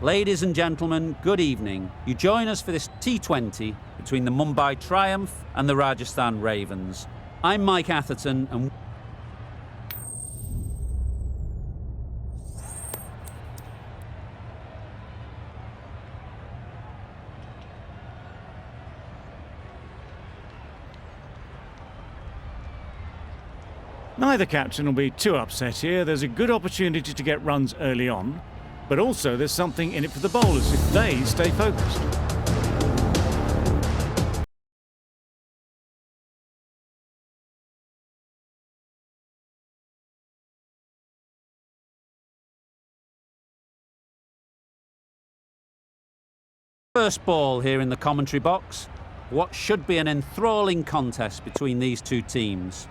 Ladies and gentlemen, good evening. You join us for this T20 between the Mumbai Triumph and the Rajasthan Ravens. I'm Mike Atherton and neither captain will be too upset here. There's a good opportunity to get runs early on, but also there's something in it for the bowlers if they stay focused. first ball here in the commentary box. What should be an enthralling contest between these two teams.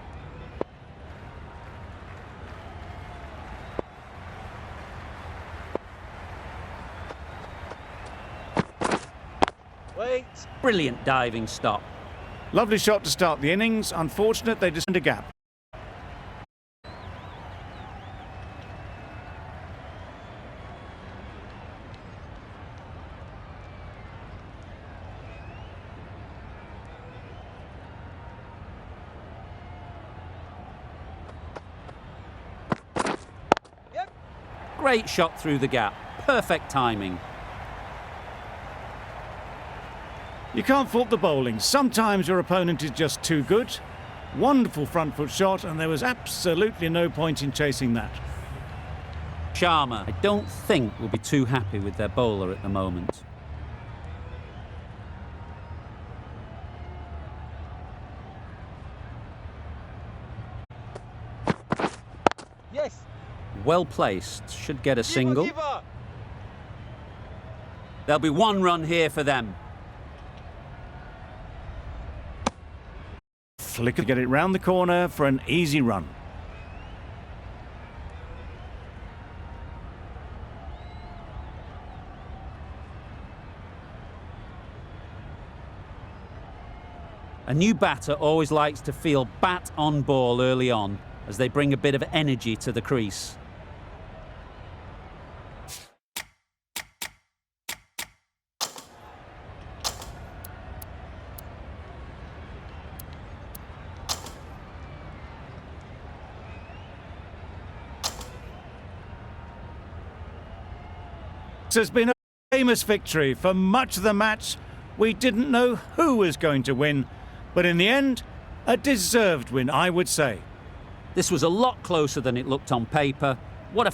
Wait. Brilliant diving stop. Lovely shot to start the innings. Unfortunate they just had a gap. Yep. Great shot through the gap. Perfect timing. You can't fault the bowling. Sometimes your opponent is just too good. Wonderful front foot shot, and there was absolutely no point in chasing that. Sharma, I don't think will be too happy with their bowler at the moment. Yes. Well placed. Should get a single. Giver. There'll be one run here for them. Flicker to get it round the corner for an easy run. A new batter always likes to feel bat on ball early on, as they bring a bit of energy to the crease. This has been a famous victory. For much of the match, we didn't know who was going to win, but in the end, a deserved win, I would say. This was a lot closer than it looked on paper. What a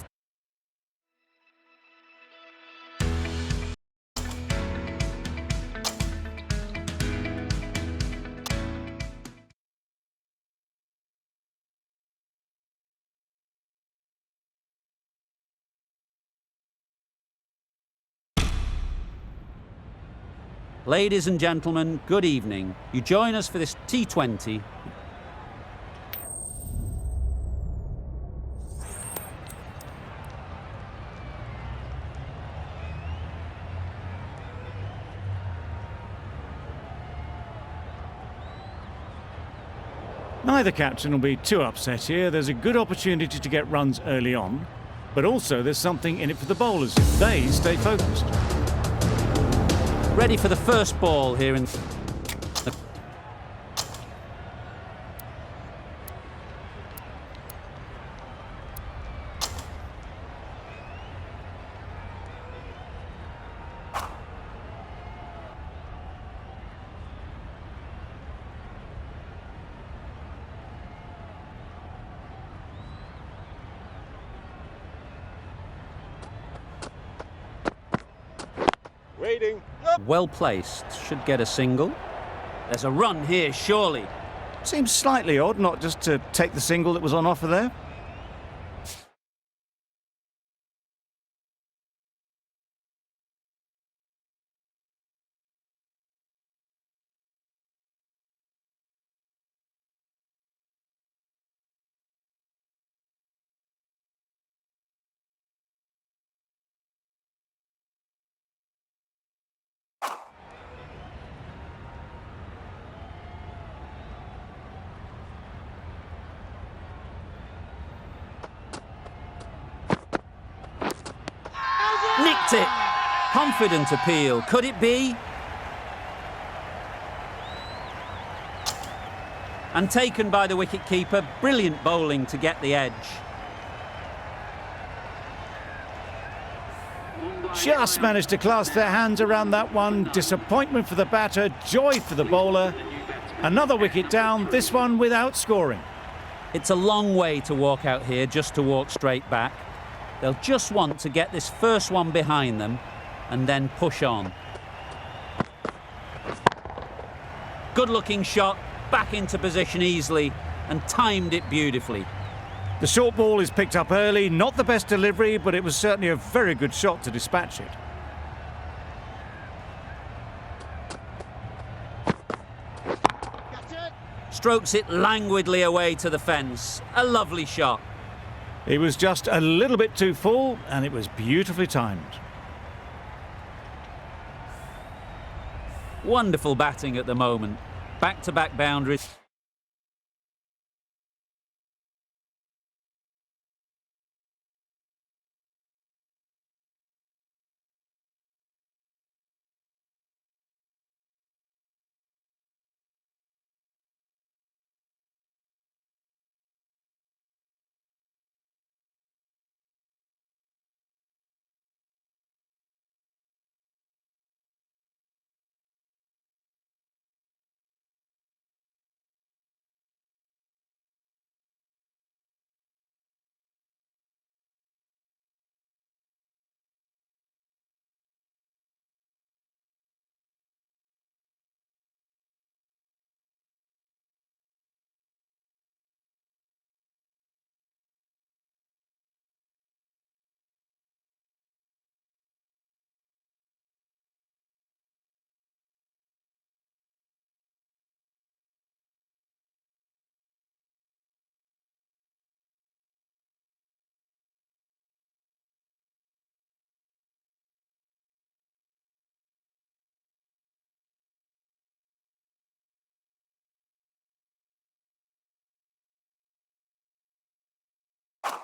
Ladies and gentlemen, good evening. You join us for this T20. Neither captain will be too upset here. There's a good opportunity to get runs early on, but also there's something in it for the bowlers if they stay focused. Ready for the first ball here in the Waiting. well placed. Should get a single. There's a run here, surely. Seems slightly odd not just to take the single that was on offer there. Nicked it. Confident appeal. Could it be? And taken by the wicket-keeper. Brilliant bowling to get the edge. Just managed to clasp their hands around that one. Disappointment for the batter, joy for the bowler. Another wicket down, this one without scoring. It's a long way to walk out here just to walk straight back. They'll just want to get this first one behind them and then push on. Good-looking shot, back into position easily and timed it beautifully. The short ball is picked up early, not the best delivery, but it was certainly a very good shot to dispatch it. Strokes it languidly away to the fence. A lovely shot. It was just a little bit too full, and it was beautifully timed. Wonderful batting at the moment. Back-to-back boundaries.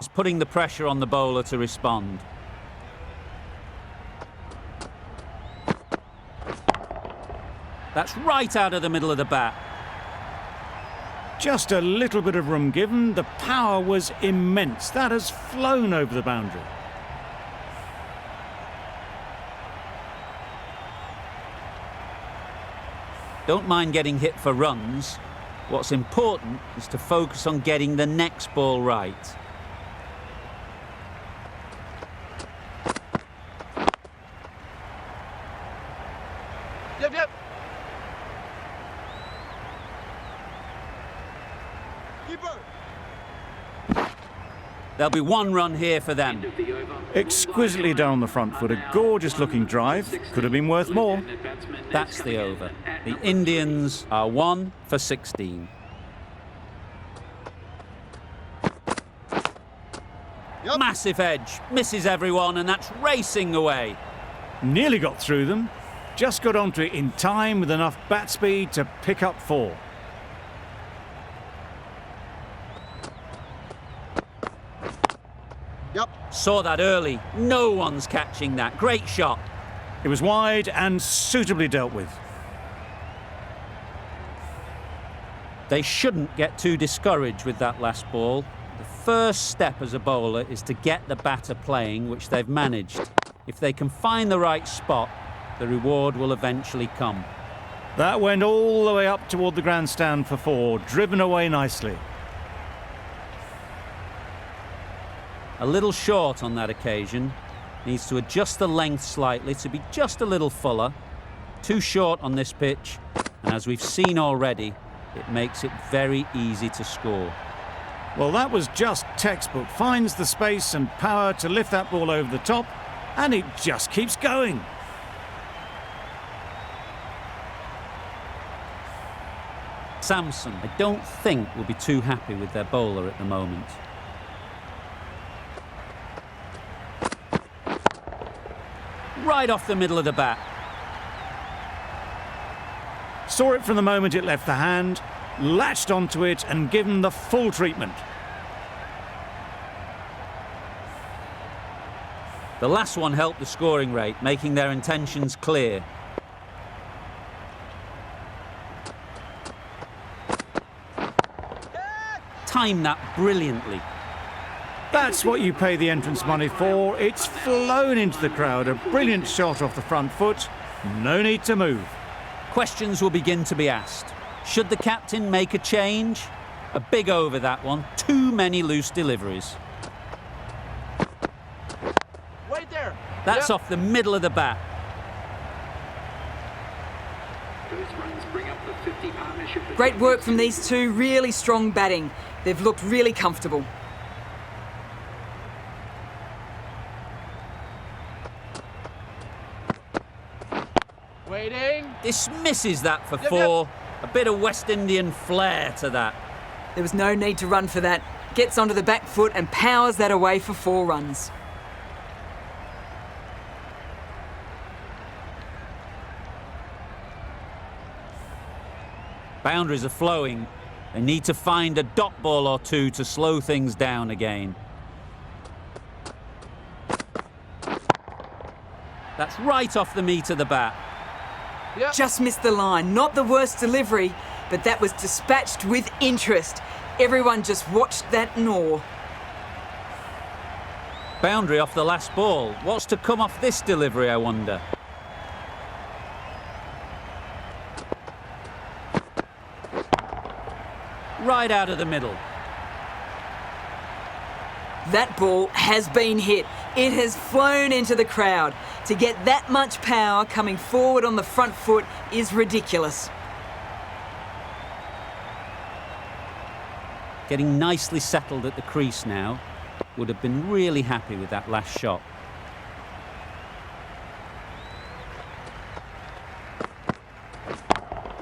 It's putting the pressure on the bowler to respond. That's right out of the middle of the bat. Just a little bit of room given. The power was immense. That has flown over the boundary. Don't mind getting hit for runs. What's important is to focus on getting the next ball right. Yep. Keeper. There'll be one run here for them. Exquisitely down the front foot, a gorgeous looking drive. Could have been worth more. That's the over. The Indians are 1 for 16. Yep. Massive edge, misses everyone, and that's racing away. Nearly got through them. Just got onto it in time with enough bat speed to pick up 4. Yep. Saw that early. No one's catching that. Great shot. It was wide and suitably dealt with. They shouldn't get too discouraged with that last ball. The first step as a bowler is to get the batter playing, which they've managed. If they can find the right spot, the reward will eventually come. That went all the way up toward the grandstand for 4, driven away nicely. A little short on that occasion. Needs to adjust the length slightly to be just a little fuller. Too short on this pitch, and as we've seen already, it makes it very easy to score. Well, that was just textbook. Finds the space and power to lift that ball over the top, and it just keeps going. Samson, I don't think, will be too happy with their bowler at the moment. Right off the middle of the bat. Saw it from the moment it left the hand, latched onto it and given the full treatment. The last one helped the scoring rate, making their intentions clear. Timed that brilliantly. That's what you pay the entrance money for. It's flown into the crowd. A brilliant shot off the front foot. No need to move. Questions will begin to be asked. Should the captain make a change? A big over that one. Too many loose deliveries. Wait there. That's off the middle of the bat. Great work from these two, really strong batting. They've looked really comfortable. Waiting. Dismisses that for Yep, four. A bit of West Indian flair to that. There was no need to run for that. Gets onto the back foot and powers that away for 4 runs. Boundaries are flowing. They need to find a dot ball or two to slow things down again. That's right off the meat of the bat. Yep. Just missed the line. Not the worst delivery, but that was dispatched with interest. Everyone just watched that in awe. Boundary off the last ball. What's to come off this delivery, I wonder? Right out of the middle. That ball has been hit. It has flown into the crowd. To get that much power coming forward on the front foot is ridiculous. Getting nicely settled at the crease now. Would have been really happy with that last shot.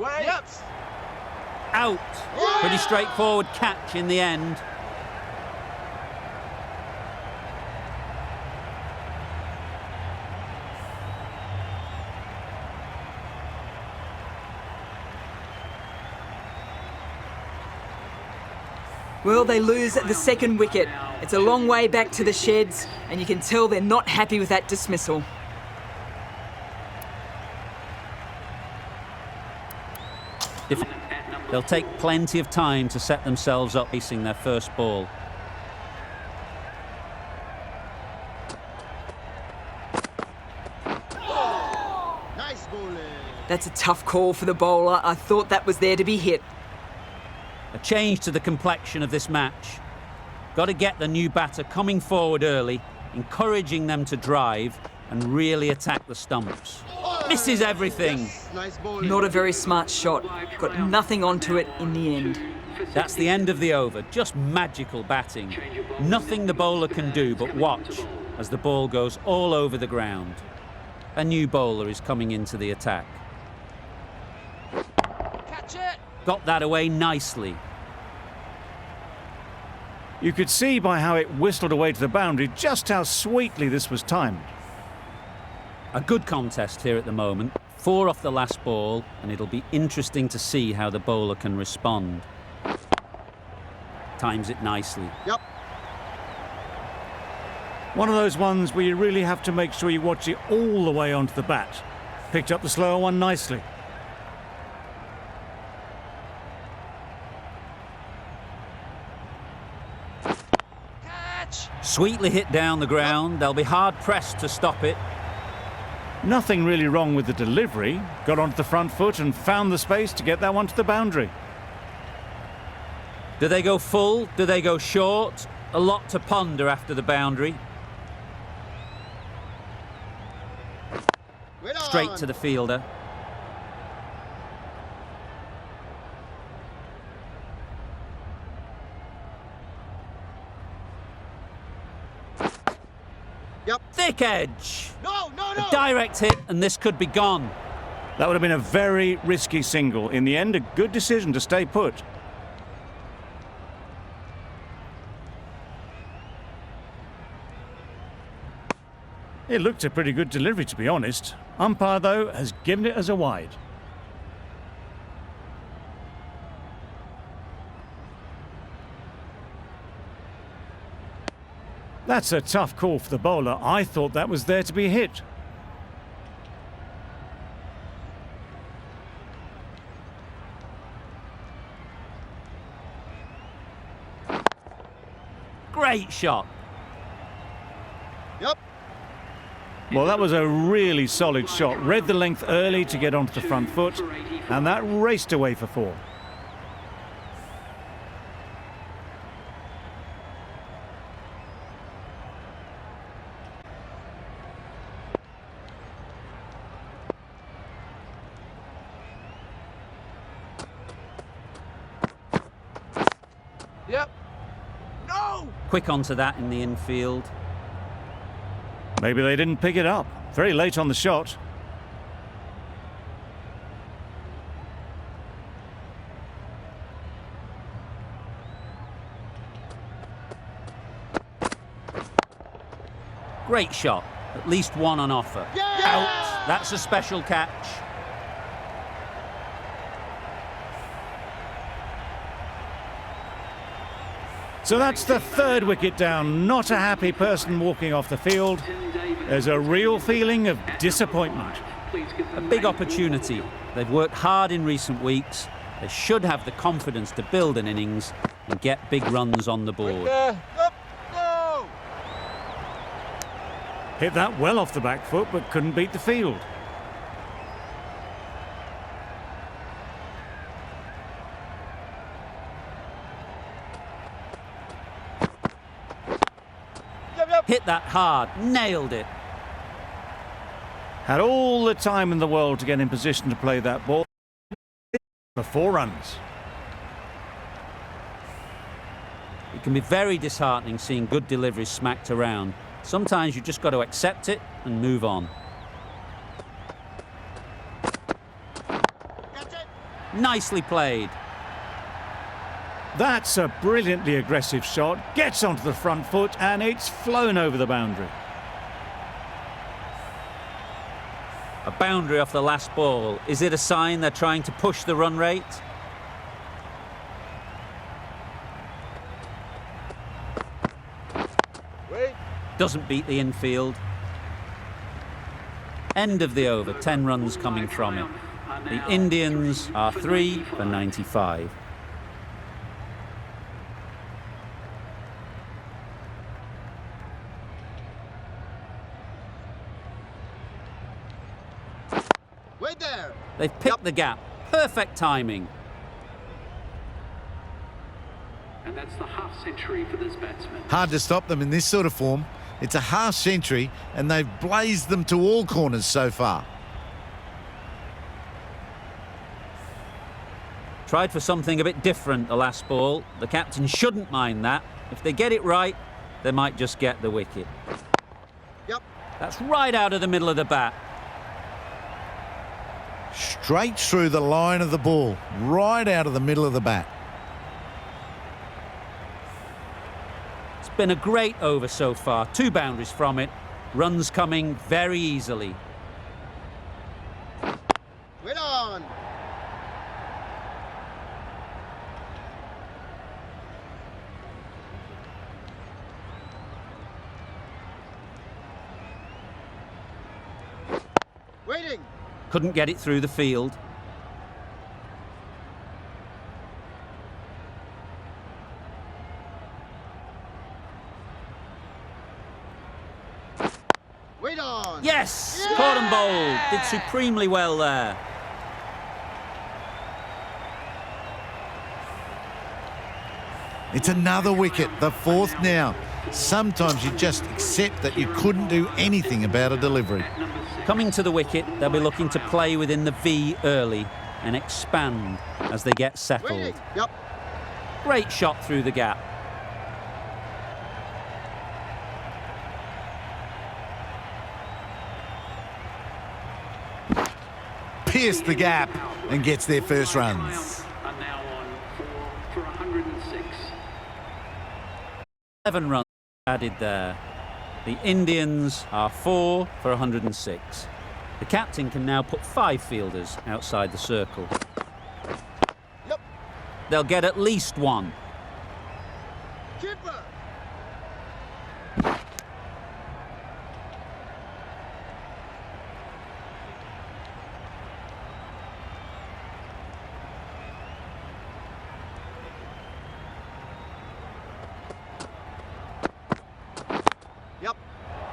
Wait. Yep. Out. Pretty straightforward catch in the end. Well, they lose at the second wicket. It's a long way back to the sheds, and you can tell they're not happy with that dismissal. They'll take plenty of time to set themselves up facing their first ball. Nice bowling. That's a tough call for the bowler. I thought that was there to be hit. A change to the complexion of this match. Got to get the new batter coming forward early, encouraging them to drive and really attack the stumps. Misses everything. Nice bowling. Not a very smart shot. Got nothing onto it in the end. That's the end of the over. Just magical batting. Nothing the bowler can do but watch as the ball goes all over the ground. A new bowler is coming into the attack. Catch it. Got that away nicely. You could see by how it whistled away to the boundary just how sweetly this was timed. A good contest here at the moment. 4 off the last ball, and it'll be interesting to see how the bowler can respond. Times it nicely. Yep. One of those ones where you really have to make sure you watch it all the way onto the bat. Picked up the slower one nicely. Catch. Sweetly hit down the ground. They'll be hard-pressed to stop it. Nothing really wrong with the delivery. Got onto the front foot and found the space to get that one to the boundary. Do they go full? Do they go short? A lot to ponder after the boundary. Wait on. Straight to the fielder. Yep. Thick edge. No, no, no. A direct hit, and this could be gone. That would have been a very risky single. In the end, a good decision to stay put. It looked a pretty good delivery, to be honest. Umpire, though, has given it as a wide. That's a tough call for the bowler. I thought that was there to be hit. Great shot. Yep. Well, that was a really solid shot. Read the length early to get onto the front foot, and that raced away for 4. Yep. No! Quick onto that in the infield. Maybe they didn't pick it up. Very late on the shot. Great shot. At least one on offer. Yeah! Out. That's a special catch. So that's the 3rd wicket down. Not a happy person walking off the field. There's a real feeling of disappointment. A big opportunity. They've worked hard in recent weeks. They should have the confidence to build an innings and get big runs on the board. Up. Go! Hit that well off the back foot, but couldn't beat the field. Yep. Hit that hard. Nailed it. Had all the time in the world to get in position to play that ball for 4 runs. It can be very disheartening seeing good deliveries smacked around. Sometimes you just got to accept it and move on. Catch it. Nicely played. That's a brilliantly aggressive shot. Gets onto the front foot and it's flown over the boundary. A boundary off the last ball. Is it a sign they're trying to push the run rate? Wait. Doesn't beat the infield. End of the over, 10 runs coming from it. The Indians are 3 for 95. Wait there. They've picked the gap. Perfect timing. And that's the half century for this batsman. Hard to stop them in this sort of form. It's a half century and they've blazed them to all corners so far. Tried for something a bit different the last ball. The captain shouldn't mind that. If they get it right, they might just get the wicket. Yep. That's right out of the middle of the bat. Straight through the line of the ball, right out of the middle of the bat. It's been a great over so far. 2 boundaries from it. Runs coming very easily. Wait on. Waiting. Couldn't get it through the field. Wait on. Yes! Yeah! Caught and bowled. Did supremely well there. It's another wicket, the 4th now. Sometimes you just accept that you couldn't do anything about a delivery. Coming to the wicket, they'll be looking to play within the V early and expand as they get settled. Waiting. Yep. Great shot through the gap. Pierced the gap and gets their first runs. Are now on 4 for 106. 11 runs added there. The Indians are 4 for 106. The captain can now put 5 fielders outside the circle. Yep. They'll get at least 1. Keeper.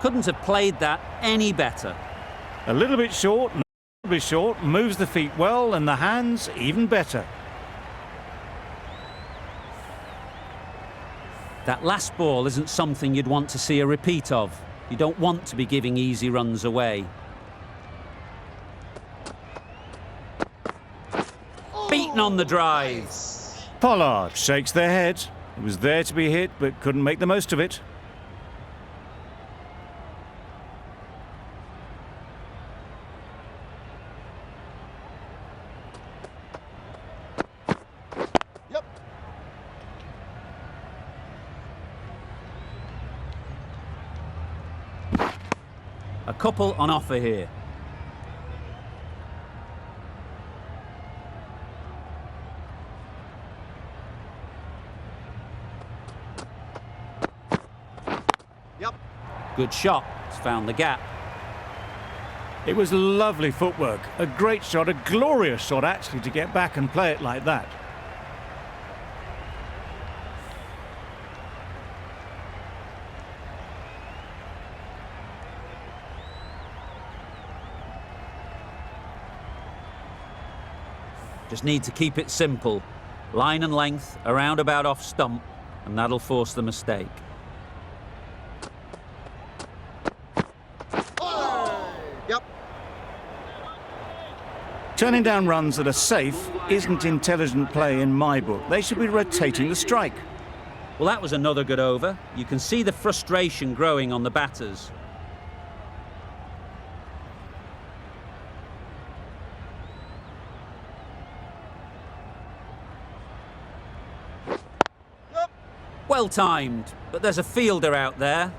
Couldn't have played that any better. A little bit short, moves the feet well and the hands even better. That last ball isn't something you'd want to see a repeat of. You don't want to be giving easy runs away. Beaten on the drive. Pollard shakes their head. It was there to be hit, but couldn't make the most of it. Yep. A couple on offer here. Yep. Good shot. It's found the gap. It was lovely footwork. A great shot, a glorious shot actually, to get back and play it like that. Just need to keep it simple. Line and length, around about off stump, and that'll force the mistake. Yep. Turning down runs that are safe isn't intelligent play in my book. They should be rotating the strike. Well, that was another good over. You can see the frustration growing on the batters. Well timed, but there's a fielder out there.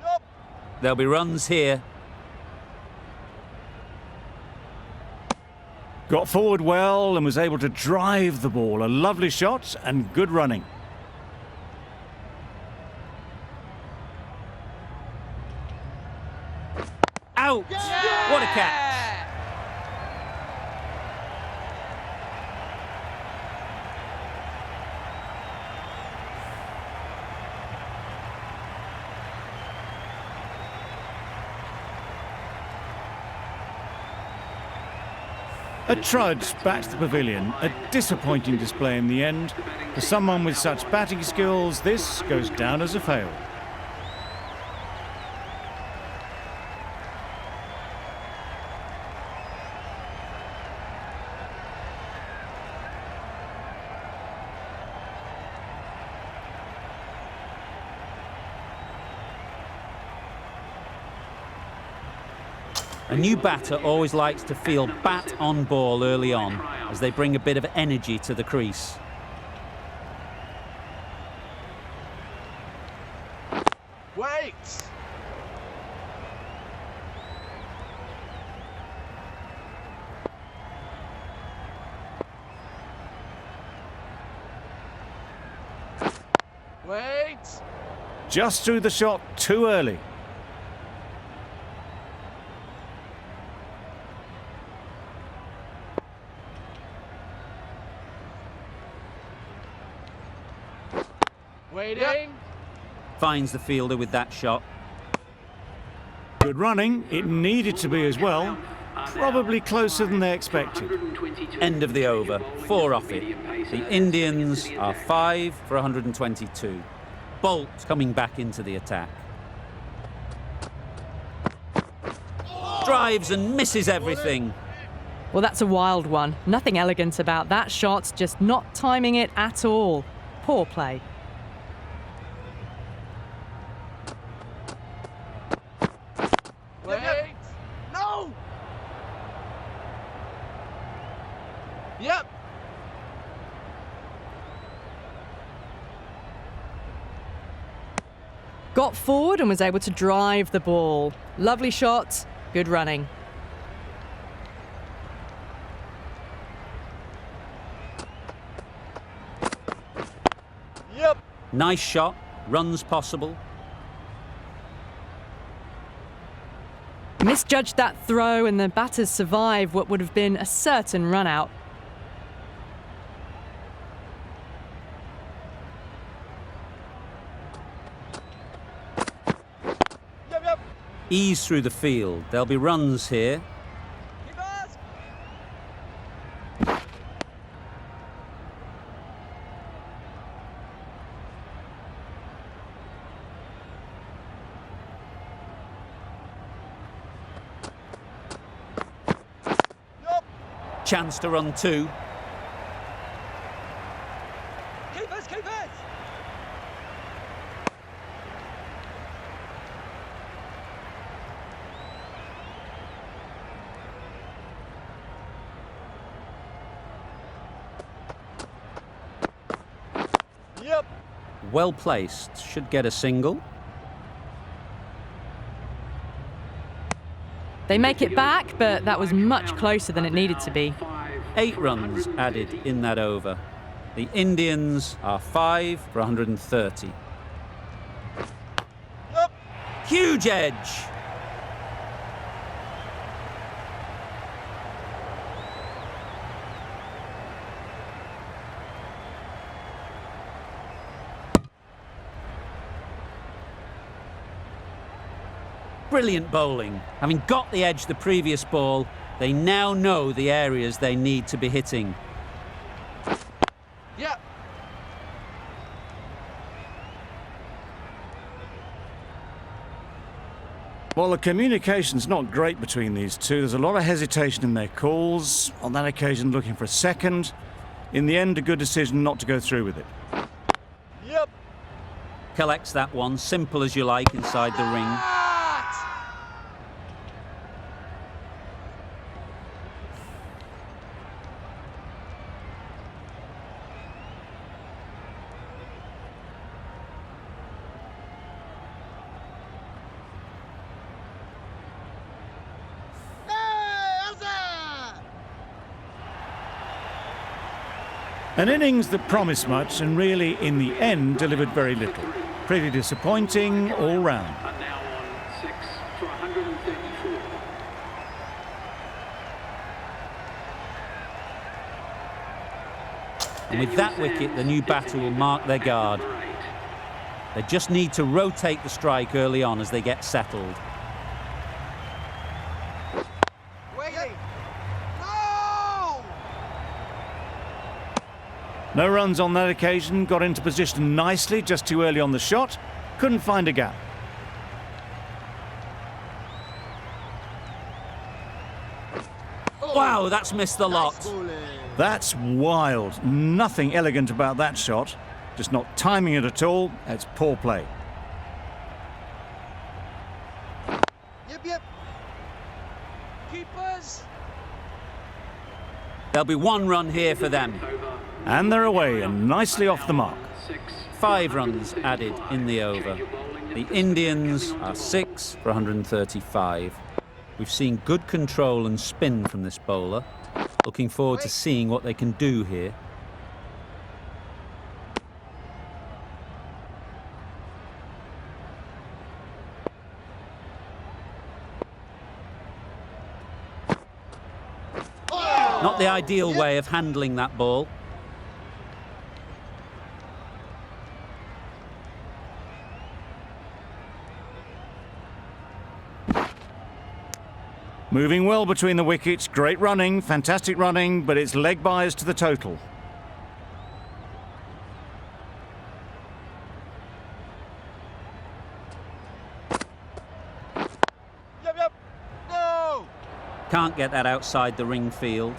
Yep. There'll be runs here. Got forward well and was able to drive the ball. A lovely shot and good running. Out! What a catch! A trudge back to the pavilion. A disappointing display in the end. For someone with such batting skills, this goes down as a fail. A new batter always likes to feel bat on ball early on, as they bring a bit of energy to the crease. Wait. Wait. Just threw the shot too early. Waiting. Finds the fielder with that shot. Good running. It needed to be as well. Probably closer than they expected. End of the over. 4 off it. The Indians are 5 for 122. Bolt coming back into the attack. Drives and misses everything. Well, that's a wild one. Nothing elegant about that shot, just not timing it at all. Poor play. Wait. No. Yep. Got forward and was able to drive the ball. Lovely shot, good running. Yep. Nice shot. Runs possible. Misjudged that throw, and the batters survive what would have been a certain run out. Yep, yep. Ease through the field. There'll be runs here. Keepers. Yup. Chance to run two. Keepers, keepers. Yep. Well placed. Should get a single. They make it back, but that was much closer than it needed to be. 8 runs added in that over. The Indians are 5 for 130. Yep. Huge edge. Brilliant bowling. Having got the edge the previous ball, they now know the areas they need to be hitting. Yep. Well, the communication's not great between these two. There's a lot of hesitation in their calls. On that occasion, looking for a second. In the end, a good decision not to go through with it. Yep. Collects that one, simple as you like, inside the ring. That. An innings that promised much and really, in the end, delivered very little. Pretty disappointing all round. And now on 6 for 134. And with that wicket, the new batter will mark their guard. They just need to rotate the strike early on as they get settled. Waiting. No. No runs on that occasion, got into position nicely, just too early on the shot. Couldn't find a gap. Wow, that's missed the lot. That's wild. Nothing elegant about that shot. Just not timing it at all. It's poor play. Yep, yep. Keepers. There'll be 1 run here for them. And they're away and nicely off the mark. 5 runs added in the over. The Indians are 6 for 135. We've seen good control and spin from this bowler. Looking forward to seeing what they can do here. Not the ideal way of handling that ball. Moving well between the wickets. Great running, fantastic running, but it's leg byes to the total. Yep, yep. No. Can't get that outside the ring field.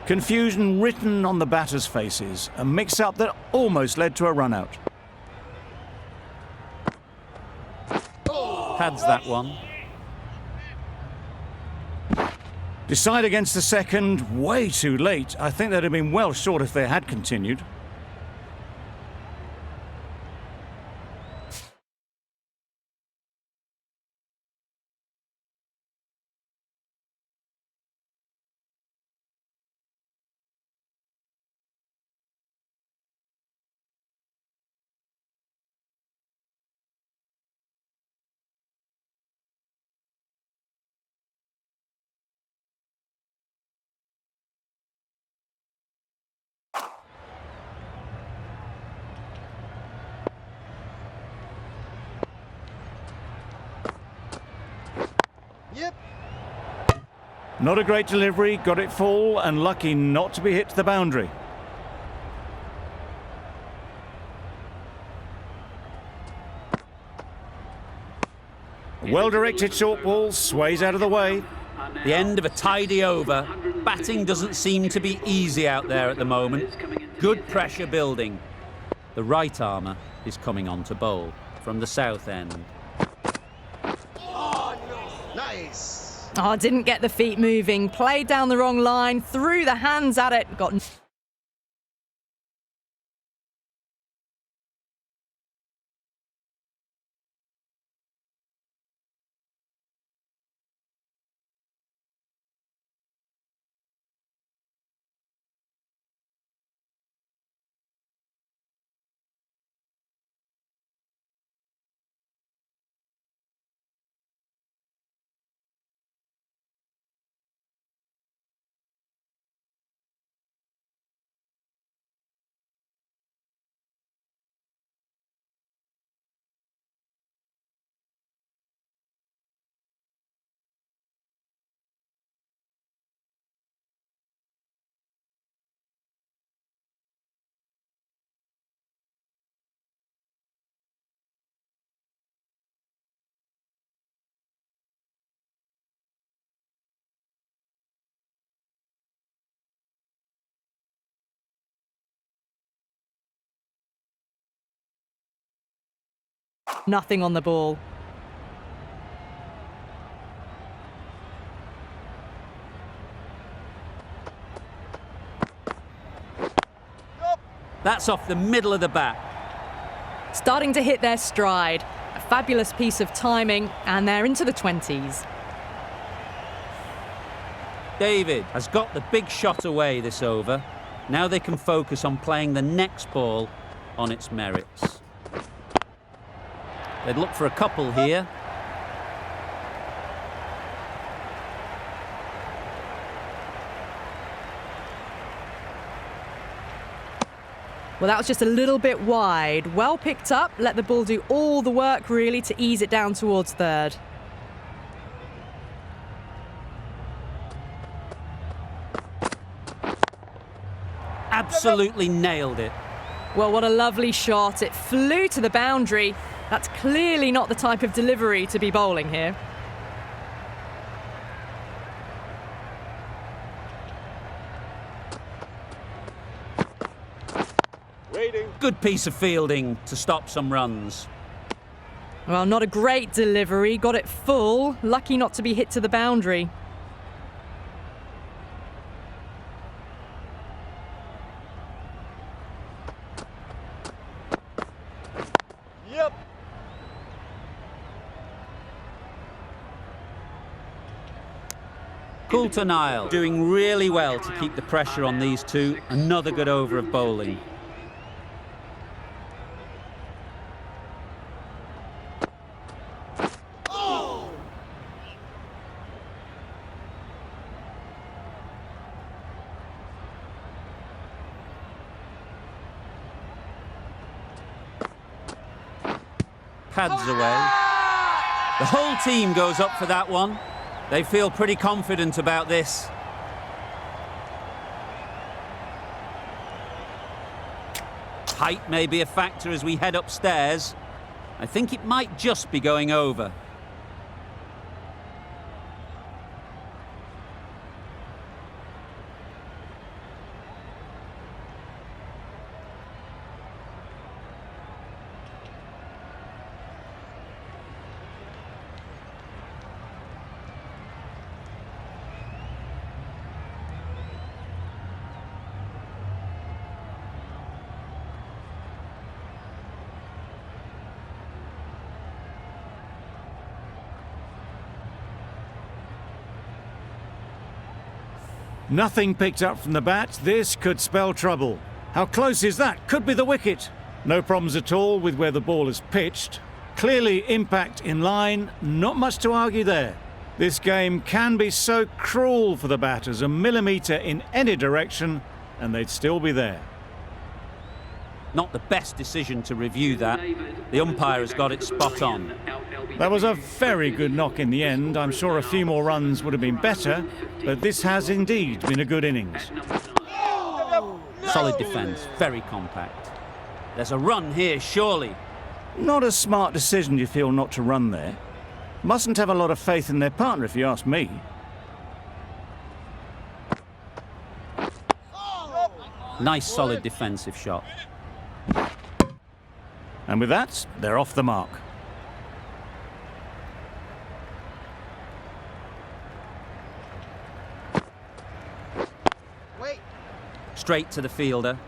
Confusion written on the batters' faces. A mix-up that almost led to a run-out. Pads that one. Decide against the second, way too late. I think they'd have been well short if they had continued. Not a great delivery, got it full and lucky not to be hit to the boundary. Well-directed short ball sways out of the way. The end of a tidy over. Batting doesn't seem to be easy out there at the moment. Good pressure building. The right armour is coming on to bowl from the south end. Nice. Oh, didn't get the feet moving. Played down the wrong line, threw the hands at it, got... Nothing on the ball. That's off the middle of the bat. Starting to hit their stride. A fabulous piece of timing, and they're into the 20s. David has got the big shot away this over. Now they can focus on playing the next ball on its merits. They'd look for a couple here. Well, that was just a little bit wide. Well picked up, let the ball do all the work really to ease it down towards third. Absolutely nailed it. Well, what a lovely shot. It flew to the boundary. That's clearly not the type of delivery to be bowling here. Waiting. Good piece of fielding to stop some runs. Well, not a great delivery. Got it full. Lucky not to be hit to the boundary. Yep. CQar9age doing really well to keep the pressure on these two. Another good over of bowling. Pads away. The whole team goes up for that one. They feel pretty confident about this. Height may be a factor as we head upstairs. I think it might just be going over. Nothing picked up from the bat. This could spell trouble. How close is that? Could be the wicket. No problems at all with where the ball is pitched. Clearly impact in line. Not much to argue there. This game can be so cruel for the batters. A millimetre in any direction and they'd still be there. Not the best decision to review that. The umpire has got it spot on. Out LBW. That was a very good knock in the end. I'm sure a few more runs would have been better, but this has indeed been a good innings. Solid defence, very compact. There's a run here, surely. Not a smart decision, you feel, not to run there. Mustn't have a lot of faith in their partner, if you ask me. Nice, solid defensive shot. And with that, they're off the mark. Wait. Straight to the fielder.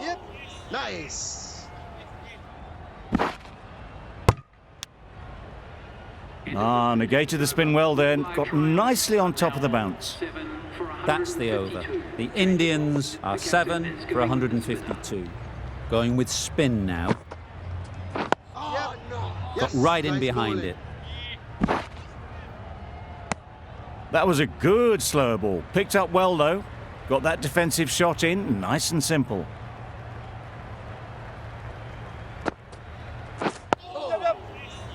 Yep. Nice. Negated the spin well then. Got nicely on top of the bounce. That's the over. The Indians are 7 for 152. Going with spin now. Oh, no. Got right in behind it. That was a good slower ball. Picked up well though. Got that defensive shot in, nice and simple.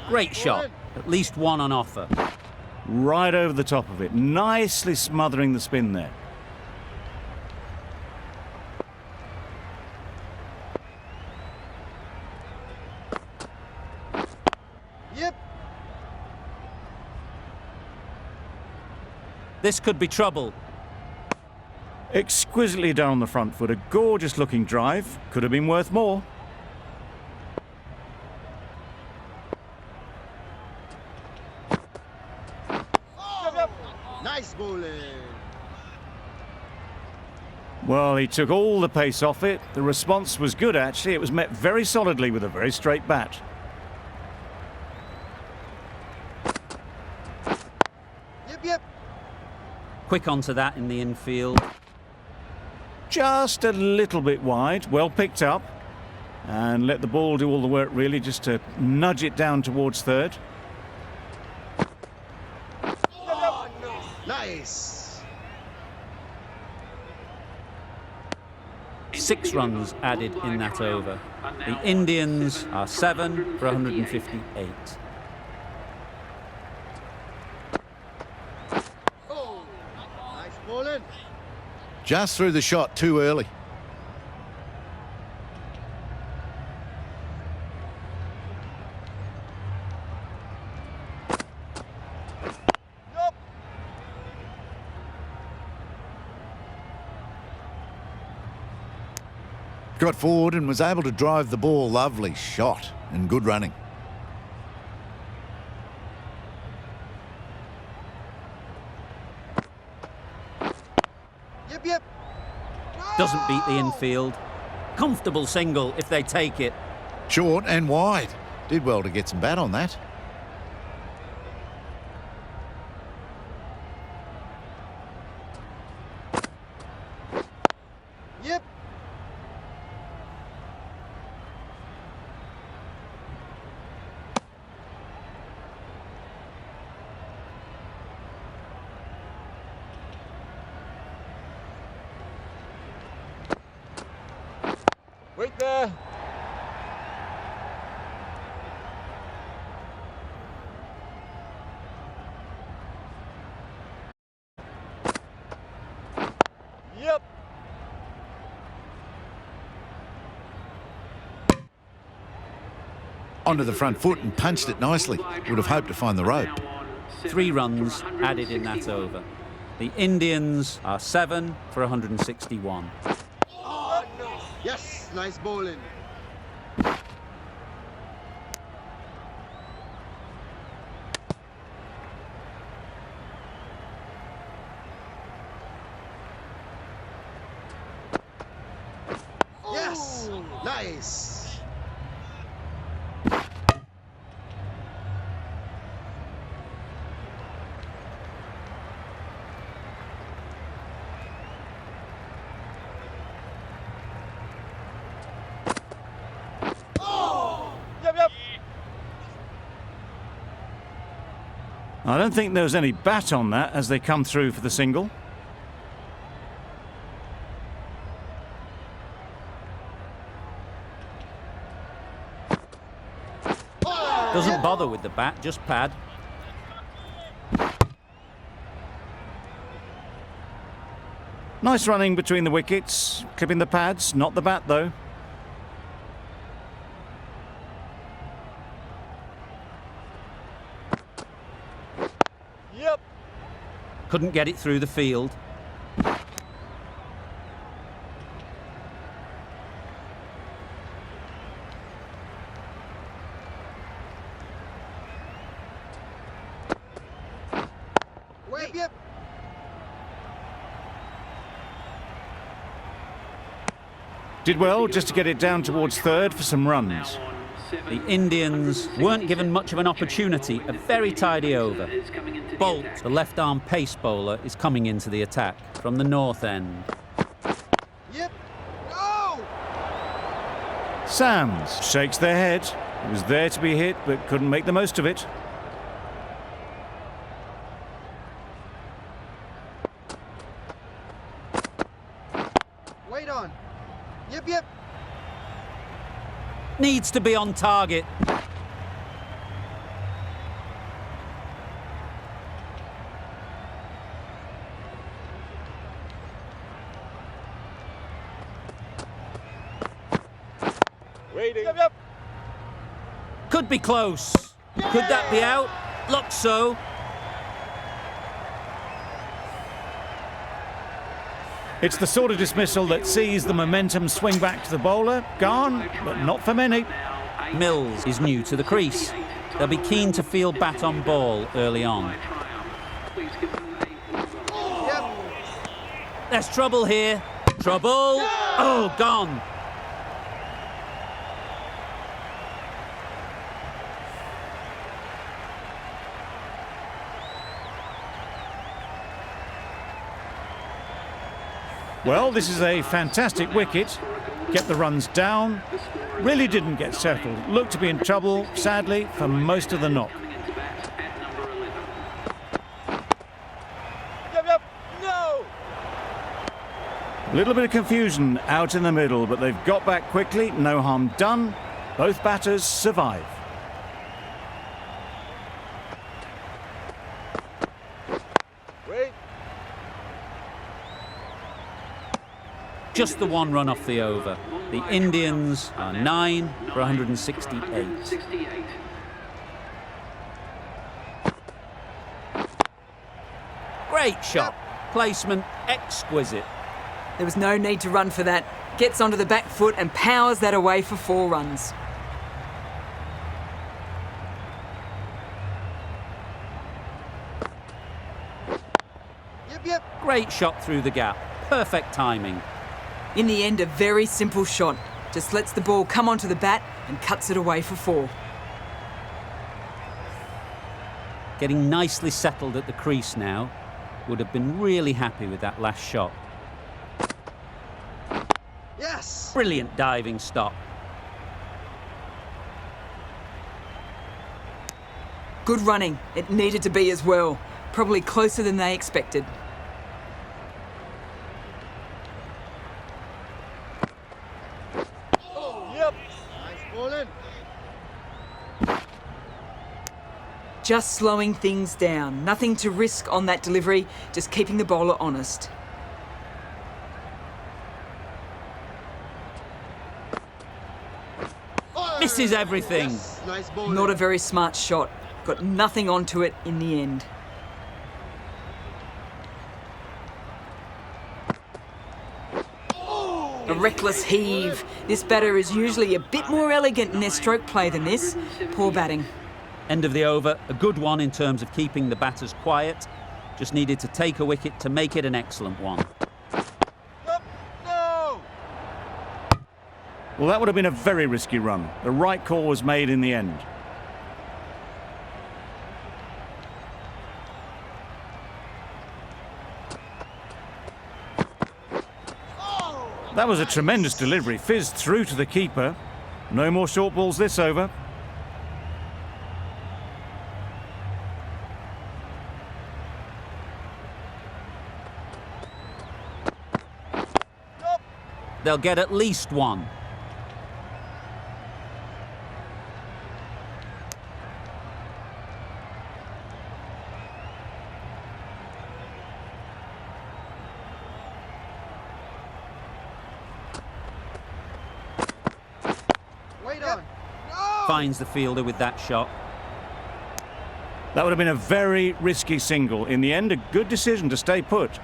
Great shot. At least one on offer. Right over the top of it. Nicely smothering the spin there. Yep. This could be trouble. Exquisitely done on the front foot. A gorgeous looking drive. Could have been worth more. Nice bowling. Well, he took all the pace off it. The response was good, actually. It was met very solidly with a very straight bat. Yep. Quick onto that in the infield. Just a little bit wide. Well picked up. And let the ball do all the work, really, just to nudge it down towards third. Nice. 6 runs added in that over. The Indians are 7 for 158. Oh, nice bowling. Just threw the shot too early. Yup. Got forward and was able to drive the ball. Lovely shot and good running. Yep. Doesn't beat the infield. Comfortable single if they take it. Short and wide. Did well to get some bat on that. Yep. Wait there. Yep. Onto the front foot and punched it nicely. Would have hoped to find the rope. 3 runs added in that over. The Indians are 7 for 161. Yes, nice bowling. Yes, nice. Yep. I don't think there was any bat on that as they come through for the single. Doesn't bother with the bat, just pad. Nice running between the wickets, clipping the pads, not the bat though. Yep. Couldn't get it through the field. Wait. Yep. Did well just to get it down towards third for some runs. The Indians weren't given much of an opportunity. A very tidy over. Bolt, the left-arm pace bowler, is coming into the attack from the north end. Yep. No. Sams shakes their head. It was there to be hit, but couldn't make the most of it. Wait on. Yep, yep. Needs to be on target. Waiting. Yep, yep. Could be close. Could that be out? Looks so. It's the sort of dismissal that sees the momentum swing back to the bowler. Gone, but not for many. Mills is new to the crease. They'll be keen to field bat on ball early on. Yep. There's trouble here. Trouble. Oh, gone. Well, this is a fantastic wicket. Kept the runs down. Really didn't get settled. Looked to be in trouble, sadly, for most of the knock. Yep, yep. No. A little bit of confusion out in the middle, but they've got back quickly. No harm done. Both batters survive. Wait. Just the one run off the over. The Indians are 9 for 168. Great shot. Placement exquisite. There was no need to run for that. Gets onto the back foot and powers that away for 4 runs. Yep, yep. Great shot through the gap. Perfect timing. In the end, a very simple shot. Just lets the ball come onto the bat and cuts it away for 4. Getting nicely settled at the crease now. Would have been really happy with that last shot. Yes. Brilliant diving stop. Good running. It needed to be as well. Probably closer than they expected. Yep. Nice bowling. Just slowing things down. Nothing to risk on that delivery. Just keeping the bowler honest. Misses everything. Yes. Nice bowling. Not a very smart shot. Got nothing onto it in the end. A reckless heave. This batter is usually a bit more elegant in their stroke play than this. Poor batting. End of the over. A good one in terms of keeping the batters quiet. Just needed to take a wicket to make it an excellent one. Yep. No. Well, that would have been a very risky run. The right call was made in the end. That was a tremendous delivery. Fizzed through to the keeper. No more short balls this over. They'll get at least one. Wait on. No! Finds the fielder with that shot. That would have been a very risky single. In the end, a good decision to stay put.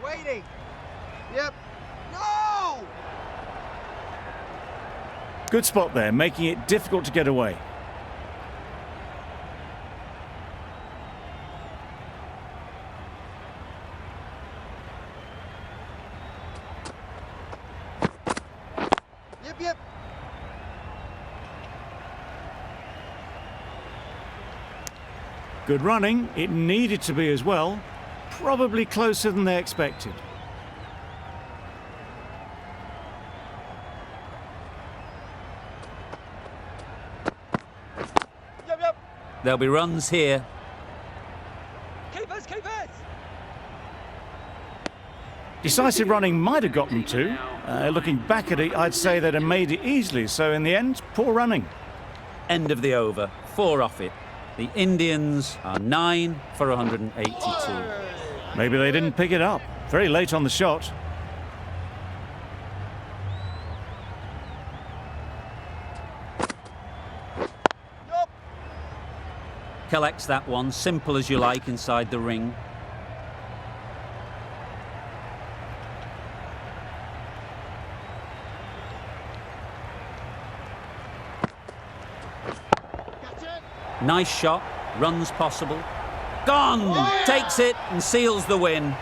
Waiting. Yep. No! Good spot there, making it difficult to get away. Yep, yep. Good running. It needed to be as well. Probably closer than they expected. Yep, yep. There'll be runs here. Keepers, keepers! Decisive running might have got them two. Looking back at it, I'd say they'd have made it easily. So in the end, poor running. End of the over. 4 off it. The Indians are 9 for 182. Maybe they didn't pick it up. Very late on the shot. Yup. Collects that one, simple as you like, inside the ring. Catch it. Nice shot, runs possible. Gone! Takes it and seals the win.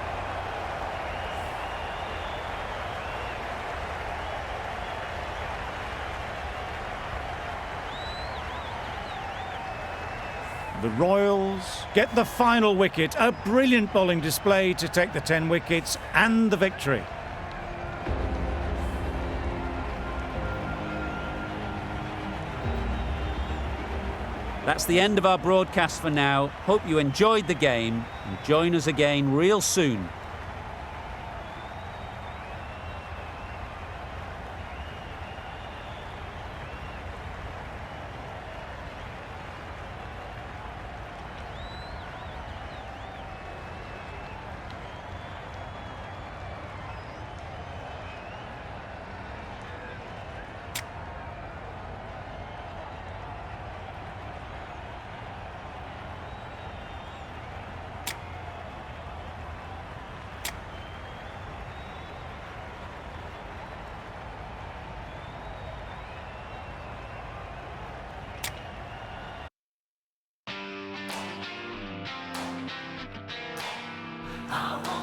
The Royals get the final wicket. A brilliant bowling display to take the 10 wickets and the victory. That's the end of our broadcast for now. Hope you enjoyed the game and join us again real soon. I want